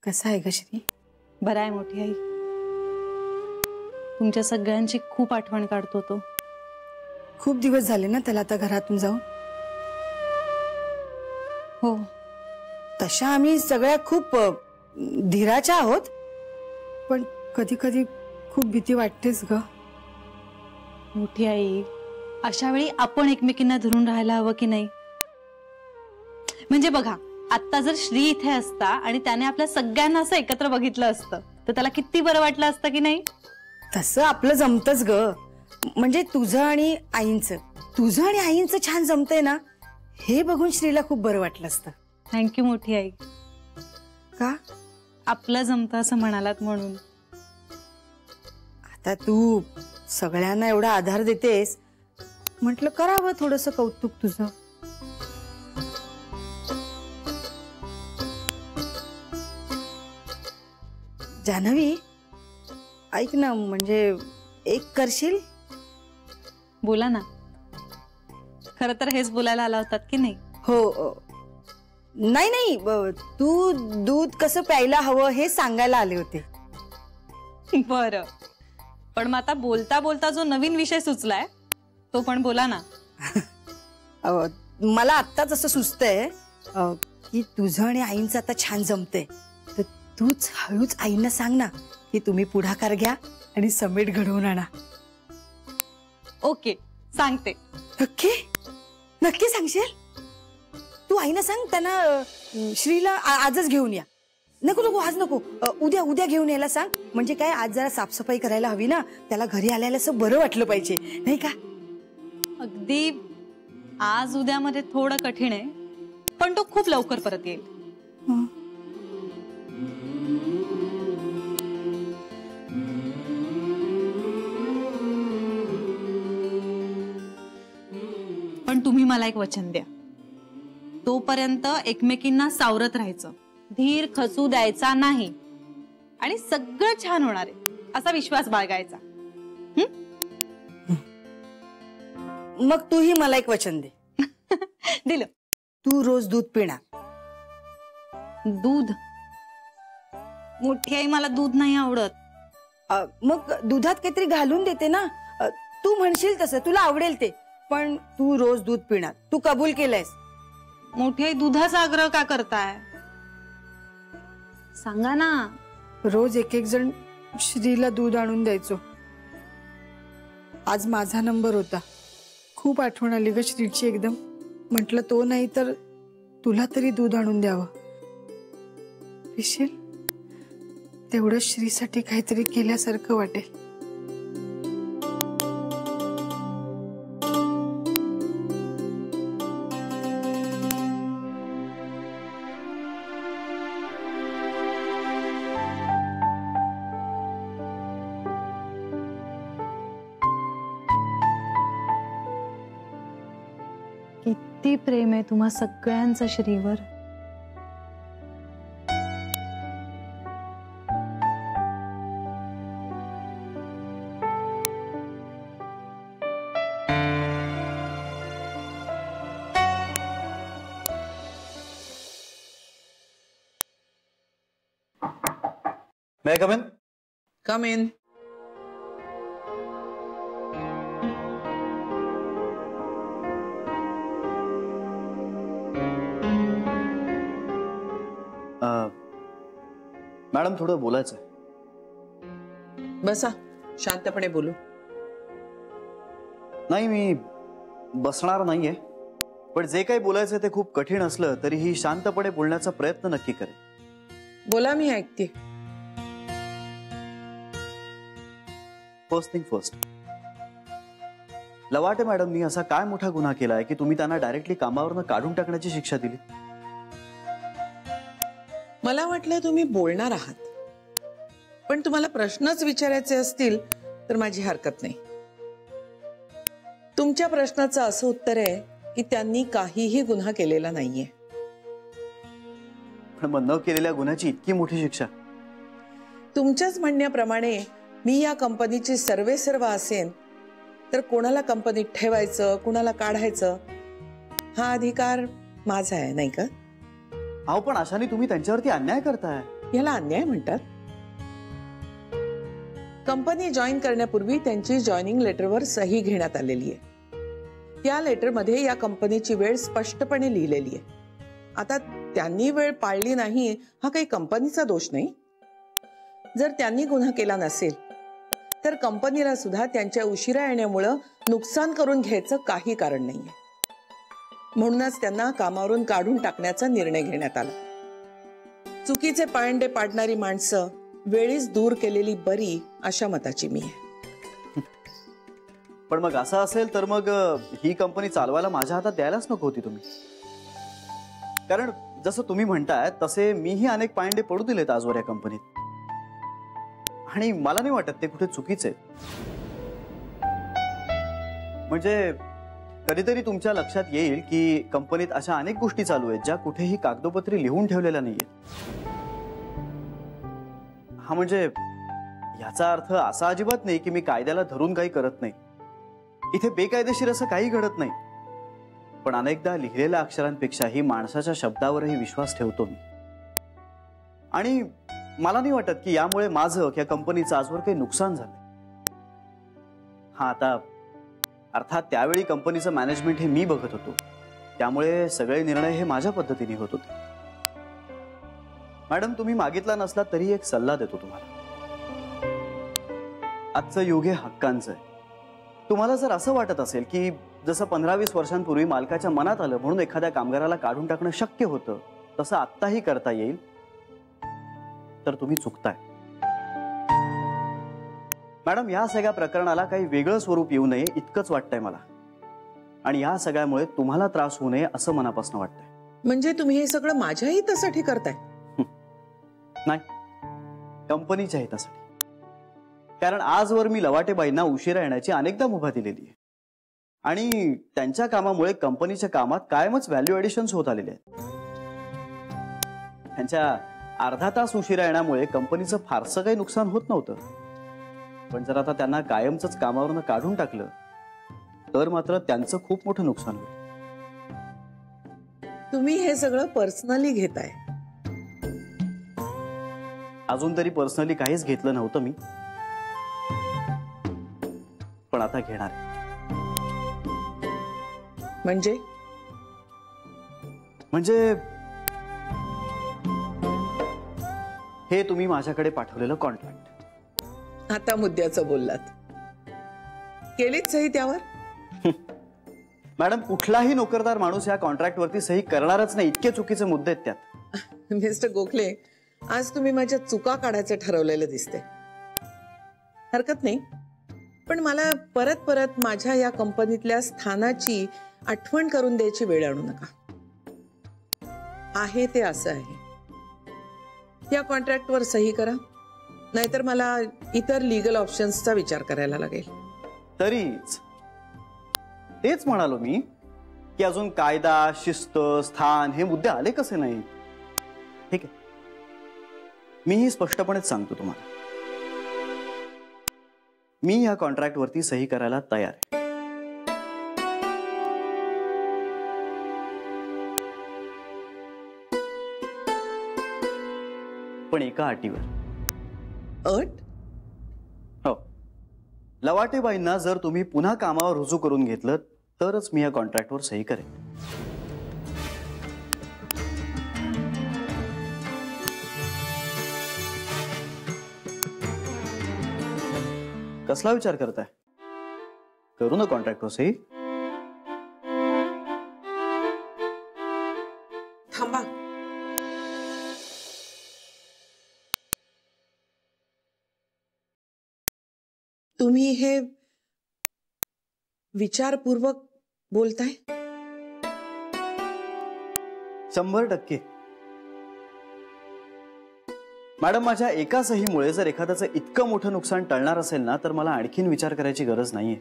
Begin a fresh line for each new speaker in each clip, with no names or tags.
कसा आहे ग श्री?
बरा आहे मोठी आई. तुमच्या सगळ्यांची खूप आठवण काढतो तो.
खूप दिवस झाले ना त्याला आता घरातून जाऊन.
हो,
तशा आम्ही सगळ्या खूप धीराच्या आहोत, पण कधी कधी खूप भीती वाटतेच ग.
मोठी आई, अशा वेळी आपण एकमेकींना धरून राहायला हवं की नाही? म्हणजे बघा, आता जर श्री इथे असता आणि त्याने आपल्या सगळ्यांना असं एकत्र बघितलं असतं तर त्याला किती बरं वाटलं असतं की नाही?
तसं आपलं जमतच ग. म्हणजे तुझं आणि आईंचं छान जमतंय ना, हे बघून श्रीला खूप बरं वाटलं असतं.
थँक्यू मोठी आई.
का?
आपलं जमतं असं म्हणालात म्हणून.
आता तू सगळ्यांना एवढा आधार देतेस, म्हटलं करावं थोडंसं कौतुक तुझं. जान्हवी, ऐक ना, म्हणजे एक करशील?
बोला ना. खरं तर हेच बोलायला आला होतात की नाही?
हो. नाही, तू दूध कसं प्यायला हवं हे सांगायला आले होते.
बरं, पण मग आता बोलता बोलता जो नवीन विषय सुचलाय तो पण बोला ना.
मला आत्ताच असं सुचतंय की तुझं आणि आईंचं आता छान जमतंय, तर तूच हळूच आईंना सांग ना की तुम्ही पुढाकार घ्या आणि समेट घडवून आणा.
ओके, सांगते.
नक्की सांगशील? तू आईना सांग त्यांना श्रीला आजच घेऊन या. नको आज नको, उद्या घेऊन यायला सांग. म्हणजे काय, आज जरा साफसफाई करायला हवी ना, त्याला घरी आल्याला असं बरं वाटलं पाहिजे, नाही का?
अगदी आज उद्यामध्ये थोडं कठीण आहे, पण तो खूप लवकर परत येईल. पण तुम्ही मला एक वचन द्या. तोपर्यंत एकमेकींना सावरत राहायचं, धीर खचू द्यायचा नाही आणि सगळं छान होणार आहे असा विश्वास बाळगायचा.
मग तूही मला एक वचन दे.
दिलं.
तू रोज दूध पिणार.
दूध? मोठी आई, मला दूध नाही आवडत.
मग दुधात काहीतरी घालून देते ना. तू म्हणशील तसं, तुला आवडेल ते, पण तू रोज दूध पिणार. तू कबूल केलंयस.
मोठी आई, दुधाचा आग्रह का करताय? सांगा ना.
रोज एक जण श्रीला दूध आणून द्यायचो. आज माझा नंबर होता. खूप आठवण आली ग श्रीची एकदम. म्हटलं तो नाही तर तुला तरी दूध आणून द्यावं. पिशील? तेवढं श्रीसाठी काहीतरी केल्यासारखं वाटेल.
किती प्रेम आहे तुम्हा सगळ्यांचं Shriver.
May I come in?
Come in.
Madam, थोडं बोलायचं आहे.
बसा, शांतपणे बोलू.
नाही, मी बसणार नाहीये, पण जे काही बोलायचं ते खूप कठीण असलं तरीही शांतपणे बोलण्याचा प्रयत्न नक्की करेन.
बोला, मी ऐकते.
फर्स्ट थिंग फर्स्ट, लवाटे मॅडमनी असा काय मोठा गुन्हा केलाय की तुम्ही त्यांना डायरेक्टली कामावरनं काढून टाकण्याची शिक्षा दिली?
मला वाटलं तुम्ही बोलणार आहात, पण तुम्हाला प्रश्नच विचारायचे असतील तर माझी हरकत नाही. तुमच्या प्रश्नाचं असं उत्तर आहे की त्यांनी काहीही गुन्हा केलेला नाहीये.
पण मग न केलेल्या गुन्ह्याची इतकी मोठी शिक्षा?
तुमच्याच म्हणण्याप्रमाणे मी या कंपनीची सर्वेसर्वा असेन तर कोणाला कंपनीत ठेवायचं, कोणाला काढायचं हा अधिकार माझा आहे, नाही का?
अहो, पण अशाने तुम्ही त्यांच्यावरती अन्याय करताय.
याला अन्याय म्हणतात. कंपनी जॉईन करण्यापूर्वी त्यांची जॉईनिंग लेटरवर सही घेण्यात आलेली आहे. त्या लेटरमध्ये या कंपनीची वेळ स्पष्टपणे लिहिलेली आहे. आता त्यांनी वेळ पाळली नाही हा काही कंपनीचा दोष नाही. जर त्यांनी गुन्हा केला नसेल तर कंपनीला सुद्धा त्यांच्या उशिरा येण्यामुळे नुकसान करून घ्यायचं काही कारण नाहीये. म्हणूनच त्यांना कामावरून काढून टाकण्याचा निर्णय घेण्यात आला. चुकीचे पायंडे पाडणारी माणसं वेळीच दूर केलेली बरी अशा मताची मी आहे.
पण मग असं असेल तर मग ही कंपनी चालवायला माझ्या हातात द्यायलाच नको होती तुम्ही. कारण जसं तुम्ही म्हणताय तसे मीही अनेक पायंडे पडू दिलेत आजवर या कंपनीत, आणि मला नाही वाटत ते कुठे चुकीचे. म्हणजे कधीतरी तुमच्या लक्षात येईल की कंपनीत अशा अनेक गोष्टी चालू आहेत ज्या कुठेही कागदोपत्री लिहून ठेवलेल्या नाहीयेत. हा म्हणजे याचा अर्थ असा अजिबात नाही की मी कायद्याला धरून काही करत नाही. इथे बेकायदेशीर असं काही घडत नाही. पण अनेकदा लिहिलेल्या अक्षरांपेक्षाही माणसाच्या शब्दावरही विश्वास ठेवतो मी. आणि मला नाही वाटत की यामुळे माझं या कंपनीचं आजवर काही नुकसान झालं. हा आता अर्थात त्यावेळी कंपनीचं मॅनेजमेंट हे मी बघत होतो, त्यामुळे सगळे निर्णय हे माझ्या पद्धतीने होत होते. मॅडम, तुम्ही मागितला नसला तरी एक सल्ला देतो तुम्हाला. आजचं युग हे हक्कांचं आहे. तुम्हाला जर असं वाटत असेल की जसं 15-20 वर्षांपूर्वी मालकाच्या मनात आलं म्हणून एखाद्या कामगाराला काढून टाकणं शक्य होतं तसं आत्ताही करता येईल, तर तुम्ही चुकताय. मॅडम, या सगळ्या प्रकरणाला काही वेगळं स्वरूप येऊ नये इतकंच वाटतंय मला. आणि या सगळ्यामुळे तुम्हाला त्रास होऊ नये असं मनापासून वाटतंय.
म्हणजे तुम्ही हे सगळं माझ्या हितासाठी करताय?
नाही, कंपनीच्या हितासाठी. कारण आजवर मी लवाटेबाईंना उशिरा येण्याची अनेकदा मुभा दिलेली आहे, आणि त्यांच्या कामामुळे कंपनीच्या कामात कायमच व्हॅल्यू ऍडिशन्स होत आलेले आहेत. त्यांच्या अर्धा तास उशिरा येण्यामुळे कंपनीचं फारसं काही नुकसान होत नव्हतं. पण जर आता त्यांना कायमच कामावरून काढून टाकलं तर मात्र त्यांचं खूप मोठं नुकसान होईल.
तुम्ही हे सगळं पर्सनली घेताय?
अजून तरी पर्सनली काहीच घेतलं नव्हतं मी, पण आता घेणार आहे. म्हणजे हे तुम्ही माझ्याकडे पाठवलेलं कॉन्ट्रॅक्ट.
आता मुद्द्याचं बोललात. केलीच सही त्यावर?
मॅडम, कुठलाही नोकरदार माणूस या कॉन्ट्रॅक्ट वरती सही करणारच नाही. इतके चुकीचे मुद्दे आहेत त्यात.
मिस्टर गोखले, आज तुम्ही माझ्या चुका काढायचं ठरवलेलं दिसते. हरकत नाही, पण मला परत परत माझ्या या कंपनीतल्या स्थानाची आठवण करून द्यायची वेळ आणू नका. आहे ते असं आहे. या कॉन्ट्रॅक्टवर सही करा, नाहीतर मला इतर लीगल ऑप्शन्सचा विचार करायला लागेल.
तरीच तेच म्हणालो मी की अजून कायदा, शिस्त, स्थान हे मुद्दे आले कसे नाहीत. ठीक आहे, मीही स्पष्टपणेच सांगतो तुम्हाला, मी या कॉन्ट्रॅक्ट वरती सही करायला तयार आहे. पण एका अटीवर.
अट?
हो, लवाटेबाईंना जर तुम्ही पुन्हा कामावर रुजू करून घेतलं तरच मी या कॉन्ट्रॅक्टवर सही करेन. कसला विचार करताय? करू ना कॉन्ट्रॅक्टवर सही.
थांबा. तुम्ही हे विचारपूर्वक बोलताय?
100%. मॅडम, माझ्या एका सहीमुळे जर एखाद्याचं इतकं मोठं नुकसान टळणार असेल ना, तर मला आणखीन विचार करायची गरज नाहीये.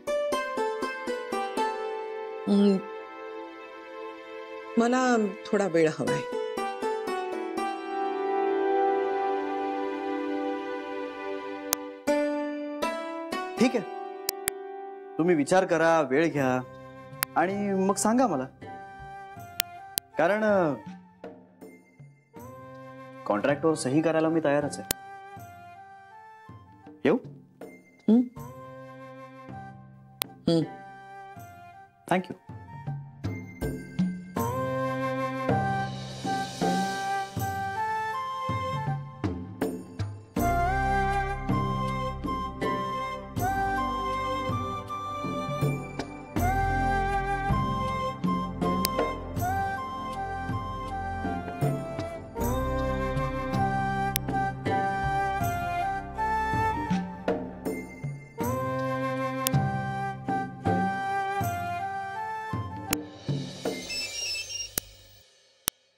मला थोडा वेळ हवाय.
ठीक आहे, तुम्ही विचार करा, वेळ घ्या आणि मग सांगा मला. कारण कॉन्ट्रॅक्टवर सही करायला मी तयारच आहे. येऊ? थँक्यू.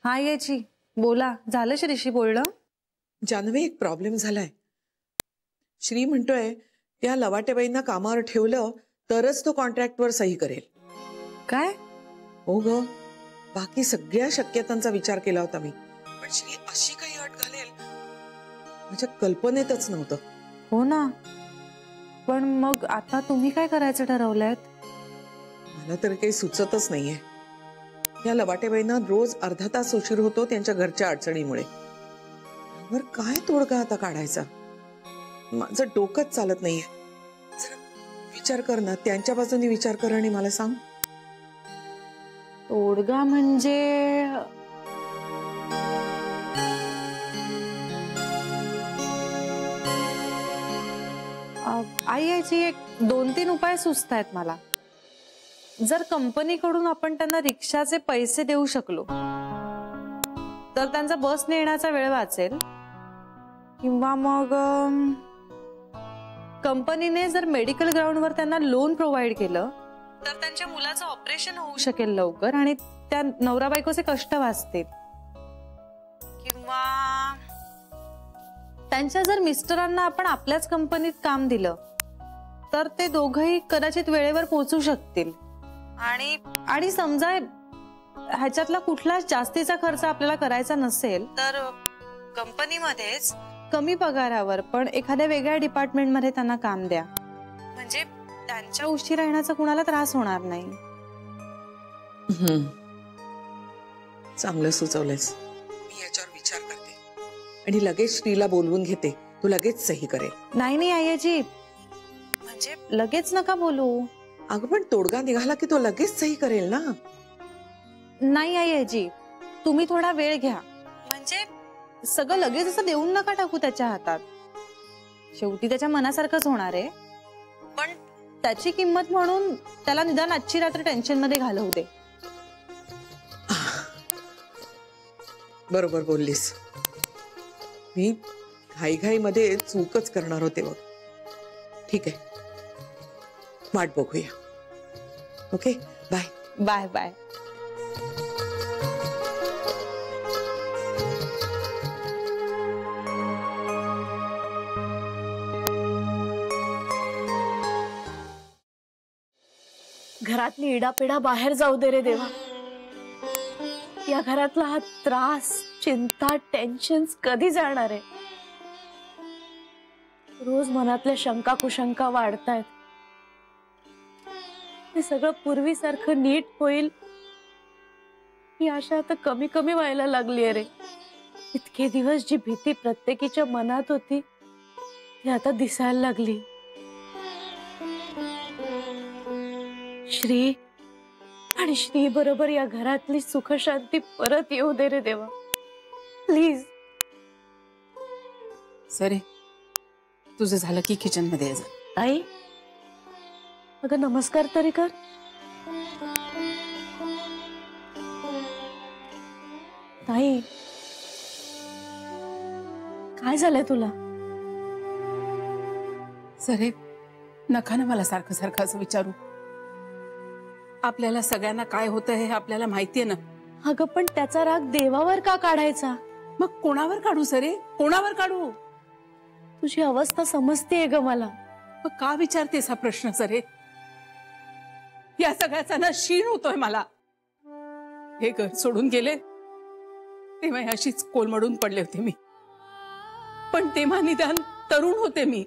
हा याची बोला. झालं श्रीशी बोलणं?
जान्हवी, एक प्रॉब्लेम झालाय. श्री म्हणतोय त्या लवाटेबाईंना कामावर ठेवलं तरच तो कॉन्ट्रॅक्टवर सही करेल.
काय?
हो ग, बाकी सगळ्या शक्यतांचा विचार केला होता मी, पण श्री अशी काही अट घालेल माझ्या कल्पनेतच नव्हतं.
हो ना, पण मग आता तुम्ही काय करायचं ठरवलंय?
मला तर काही सुचतच नाहीये. या लवाटेबाईंना रोज अर्धा तास उशीर होतो त्यांच्या घरच्या अडचणीमुळे. यावर काय तोडगा आता काढायचा? माझं डोकंच चालत नाहीये. जरा विचार कर ना, त्यांच्या बाजूने विचार कर आणि मला सांग.
तोडगा म्हणजे आई याची एक 2-3 उपाय सुचत आहेत मला. जर कंपनीकडून आपण त्यांना रिक्षाचे पैसे देऊ शकलो तर त्यांचा बसने येण्याचा वेळ वाचेल. किंवा मग कंपनीने जर मेडिकल ग्राउंडवर त्यांना लोन प्रोव्हाइड केलं तर त्यांच्या मुलाचं ऑपरेशन होऊ शकेल लवकर आणि त्या नवरा बायकोचे कष्ट वाचतील. किंवा त्यांच्या जर मिस्टरांना आपण आपल्याच कंपनीत काम दिलं तर ते दोघंही कदाचित वेळेवर पोहोचू शकतील. आणि समजा ह्याच्यातला कुठलाच जास्तीचा खर्च आपल्याला करायचा नसेल तर कंपनीमध्येच कमी पगारावर पण एखाद्या वेगळ्या डिपार्टमेंटमध्ये त्यांना काम द्या. म्हणजे त्यांच्या उशिरा येण्याचा कुणाला त्रास होणार नाही.
चांगलं सुचवलंयस. मी याच्यावर विचार करते आणि लगेच श्रीला बोलवून घेते. तू लगेच सही करेल.
नाही आयाजी, म्हणजे लगेच नका बोलू.
अगं पण तोडगा निघाला की तो लगेच सही करेल ना.
नाही आयाजी, तुम्ही थोडा वेळ घ्या. म्हणजे सगळं लगेच असं देऊन नका टाकू त्याच्या हातात. शेवटी त्याच्या मनासारखंच होणार आहे, पण त्याची किंमत म्हणून त्याला निदान आजची रात्र टेन्शन मध्ये घालवू दे.
बरोबर बोललीस. मी घाईघाईमध्ये चूकच करणार होते बघ. ठीक आहे, वाट बघूया. Okay, bye
bye bye.
घरातली इडापिडा बाहेर जाऊ दे रे देवा. या घरातला हा त्रास, चिंता, टेन्शन्स कधी जाणार आहे? रोज मनातल्या शंका कुशंका वाढतायत. हे सगळं पूर्वीसारखं नीट होईल ही आशा आता कमी कमी व्हायला लागली आहे रे. इतके दिवस जी भीती प्रत्येकीच्या मनात होती ती आता दिसायला लागली. श्री आणि श्री बरोबर या घरातली सुख शांती परत येऊ दे रे देवा, प्लीज.
सरे, तुझं झालं की किचन मध्ये जा.
आई, अगं नमस्कार तरी कर. आई, काय झालंय तुला?
सरे, नका ना मला सारखं सारखं असं विचारू. आपल्याला सगळ्यांना काय होतं हे आपल्याला माहितीये ना.
अगं पण त्याचा राग देवावर का काढायचा?
मग कोणावर काढू सरे, कोणावर काढू?
तुझी अवस्था समजतेय ग मला.
मग का विचारतेस हा प्रश्न सरे? या सगळ्याचा ना शीण होतोय मला. हे घर सोडून गेले तेव्हा अशीच कोलमडून पडले होते मी, पण तेव्हा निदान तरुण होते मी.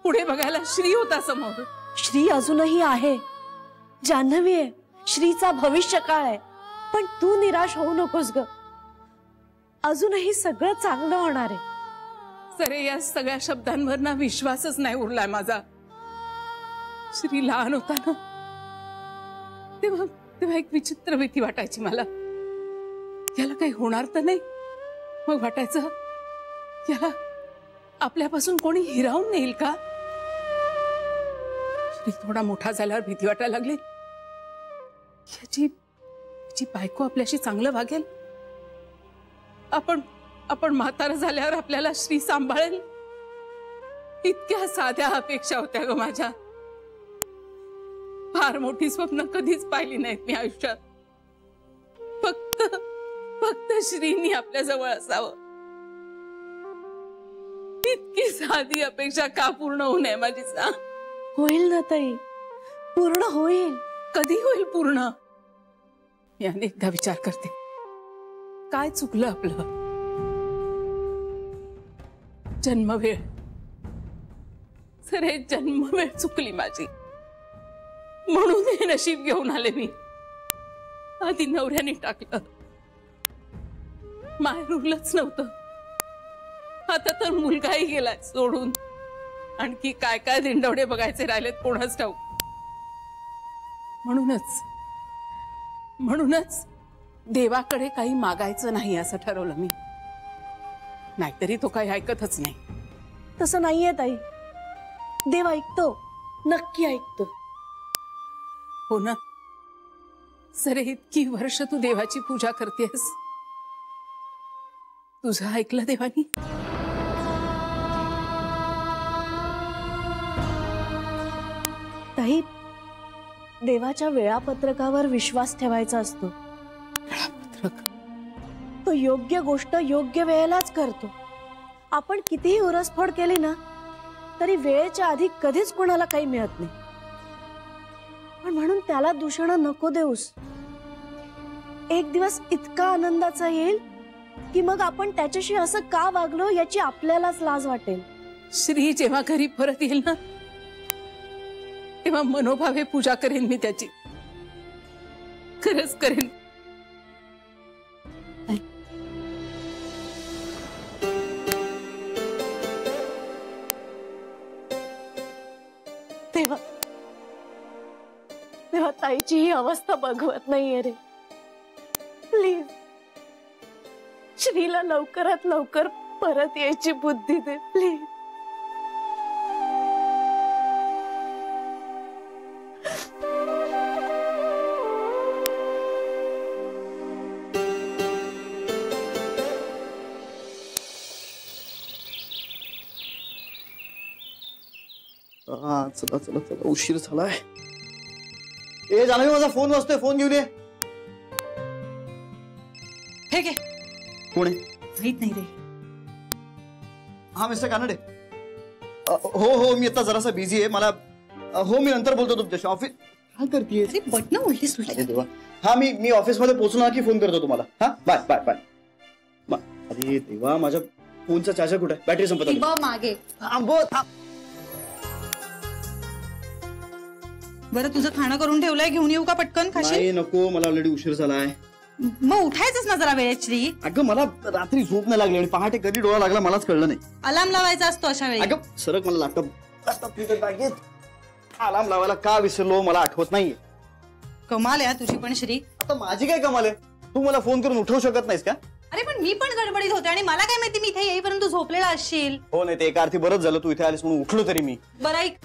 पुढे बघायला श्री होता समोर.
श्री अजूनही आहे, जान्हवी आहे, श्रीचा भविष्य काळ आहे. पण तू निराश होऊ नकोस ग. अजूनही सगळं चांगलं होणार आहे.
सरे या सगळ्या शब्दांवर ना विश्वासच नाही उरलाय माझा. श्री लहान होता ना तेव्हा तेव्हा एक विचित्र भीती वाटायची मला. याला काही होणार तर नाही. मग वाटायचं याला आपल्यापासून कोणी हिरावून नेईल का. श्री थोडा मोठा झाल्यावर भीती वाटायला लागली याची बायको आपल्याशी चांगलं वागेल. आपण म्हातारं झाल्यावर आपल्याला श्री सांभाळेल. इतक्या साध्या अपेक्षा होत्या ग माझ्या. फार मोठी स्वप्न कधीच पाहिली नाहीत मी आयुष्यात. फक्त श्रीनी आपल्या जवळ असावं. इतकी साधी अपेक्षा का पूर्ण होऊ नये माझी सांग.
होईल ना ताई, पूर्ण होईल.
कधी होईल पूर्ण. मी अनेकदा विचार करते काय चुकलं आपलं. जन्मवेळ सरे जन्मवेळ चुकली माझी. म्हणून हे नशीब घेऊन आले मी. आधी नवऱ्याने टाकलं. माहेर उरलंच नव्हतं. आता तर मुलगाही गेलाय सोडून. आणखी काय काय दिंडवडे बघायचे राहिलेत कोणाच ठाऊक. म्हणूनच देवाकडे काही मागायचं नाही असं ठरवलं मी. नाहीतरी तो काही ऐकतच नाही.
तसं नाहीये ताई. देव ऐकतो, नक्की ऐकतो.
हो ना. सरे इतकी वर्ष तू देवाची पूजा करतेस. तुझं ऐकलं देवानी.
ताई, देवाच्या वेळापत्रकावर विश्वास ठेवायचा असतो. तो योग्य गोष्ट योग्य वेळेलाच करतो. आपण कितीही उरसफोड केली ना तरी वेळेच्या आधी कधीच कोणाला काही मिळत नाही. पण म्हणून त्याला दूषण नको देऊस. एक दिवस इतका आनंदाचा येईल की मग आपण त्याच्याशी असं का वागलो याची आपल्यालाच लाज वाटेल.
श्री जेव्हा घरी परत येईल ना तेव्हा मनोभावे पूजा करेन मी त्याची. खरंच करेन.
तेव्हा ताईची ही अवस्था बघवत नाहीये रे. प्लीज श्रीला लवकरात लवकर परत यायची बुद्धी दे प्लीज.
चला चला चला उशीर झालाय. ए जान्हवी माझा फोन वाजतोय. फोन घेऊन ये.
हे घे.
कोण आहे
माहित नाही रे.
हा मिस्टर कानडे. हो मी आता जरासा बिझी आहे. मला हो मी नंतर बोलतो तुमच्याशी. ऑफिस काय करतेय.
अरे बटन उलटी सुटली.
हा मी ऑफिसमध्ये पोहोचलो ना की फोन करतो तुम्हाला. हा बाय बाय बाय. अरे देवा माझ्या फोनचा चार्जर कुठे आहे. बॅटरी संपत आली.
मागे
थांब.
बरं तुझं खाणं करून ठेवलंय, घेऊन येऊ का पटकन.
नाही नको, मला ऑलरेडी उशीर झालाय.
मग उठायचंच ना जरा वेळेत श्री.
अगं मला रात्री झोप नाही लागली आणि पहाटे कधी डोळा लागला मलाच कळलं नाही.
अलार्म लावायचा असतो अशा वेळी.
अगं सरक मला लॅपटॉप अलार्म लावायला का विसरलो मला आठवत नाहीये.
कमाल आहे तुझी पण श्री.
आता माझी काय कमाल आहे. तू मला फोन करून उठवू शकत नाहीस का.
अरे पण मी पण गडबडीत होते आणि मला काय माहिती मी इथे येईपर्यंत झोपलेला असशील.
हो नाही ते एका अर्थी बरंच झालं तू इथे आलीस म्हणून उठलो तरी मी.
बरं ऐक,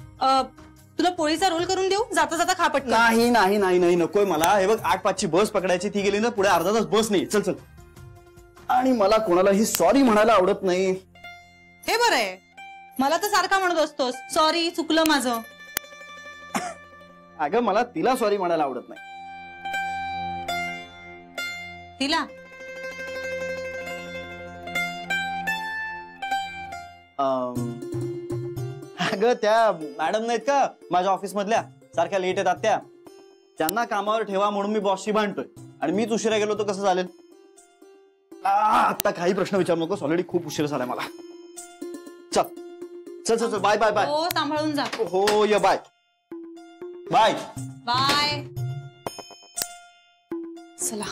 तुला पोळीचा रोल करून देऊ. जाता जाता खा पटकन.
नाही नाही नाही नाही नकोय मला. हे बघ 8:05ची बस पकडायची. ती गेली ना पुढे अर्धा तास बस नाही. चल चल. आणि मला कोणालाही सॉरी म्हणायला आवडत नाही.
हे बरं आहे. मला तर सारखा म्हणत असतोस सॉरी चुकलं माझं.
अगं मला तिला सॉरी म्हणायला आवडत नाही.
तिला
अगं त्या मॅडम नाहीत का माझ्या ऑफिस मधल्या सारख्या लेट येतात त्या. त्यांना कामावर ठेवा म्हणून मी बॉसशी भांडतोय आणि मीच उशिरा गेलो तर कसं चालेल. आता काही प्रश्न विचारू नकोस. ऑलरेडी खूप उशीर झालाय मला. चल चल चल बाय बाय बाय.
हो सांभाळून जा.
हो ये बाय बाय
बाय. चला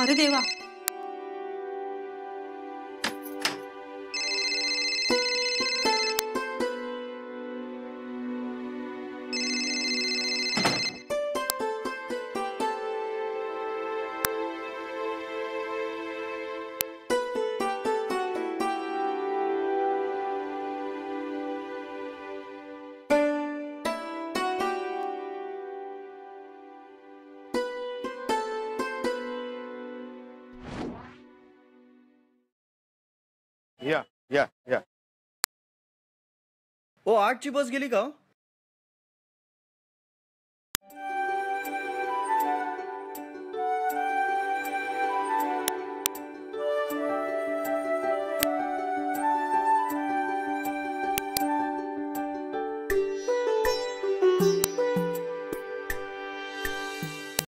अरे देवा.
या या या.
ओ 8ची बस गेली का हो?